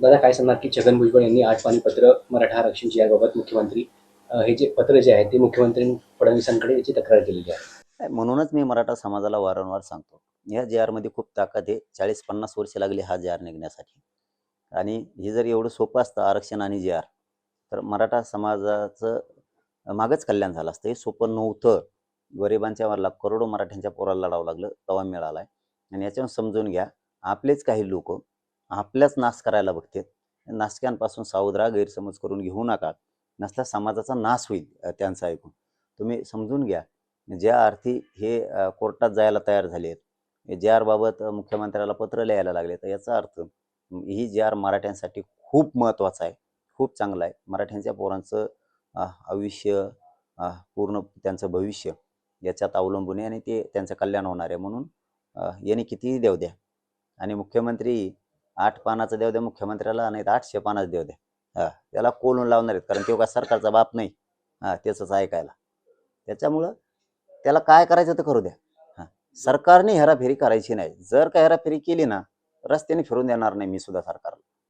दादा काय सांगणार की छगन भुजबळ यांनी आठवानी पत्र मराठा आरक्षणची याबाबत मुख्यमंत्री हे जे पत्र जे आहे ते मुख्यमंत्री फडणवीसांकडे याची तक्रार केलेली आहे. म्हणूनच मी मराठा समाजाला वारंवार सांगतो, या जे आरमध्ये खूप ताकद आहे. 40-50 वर्ष लागली हा जे आर निघण्यासाठी. आणि हे जर एवढं सोपं असतं आरक्षण आणि जे आर, तर मराठा समाजाचं मागच कल्याण झालं असतं. हे सोपं नव्हतं. गरिबांच्या वरला करोडो मराठ्यांच्या पोराला लढावं लागलं, तेव्हा मिळाला आहे. आणि याच्यावर समजून घ्या, आपलेच काही लोक आपल्याच नाश करायला बघतात. नाशक्यांपासून सावध राहा, गैरसमज करून घेऊ नका. नसल्यास समाजाचा नाश होईल त्यांचं ऐकून. तुम्ही समजून घ्या. ज्या अर्थी हे कोर्टात जायला तयार झाले आहेत, जे आर बाबत मुख्यमंत्र्याला पत्र लिहायला लागले, तर याचा अर्थ ही जे आर मराठ्यांसाठी खूप महत्त्वाचा आहे, खूप चांगला आहे. मराठ्यांच्या पोरांचं आयुष्य, पूर्ण त्यांचं भविष्य याच्यात अवलंबून आहे आणि ते त्यांचं कल्याण होणार आहे. म्हणून यांनी कितीही देऊ द्या, आणि मुख्यमंत्री 8 पानाचं देऊ द्या मुख्यमंत्र्याला, नाही तर 800 पानाचं देऊ द्या, त्याला कोलून लावणार आहेत. कारण तो का सरकारचा बाप नाही, त्याचंच ऐकायला. त्याच्यामुळं त्याला काय करायचं तर करू द्या. सरकारने हेराफेरी करायची नाही. जर का हेराफेरी केली ना, रस्त्याने फिरून देणार नाही मी सुद्धा सरकारला.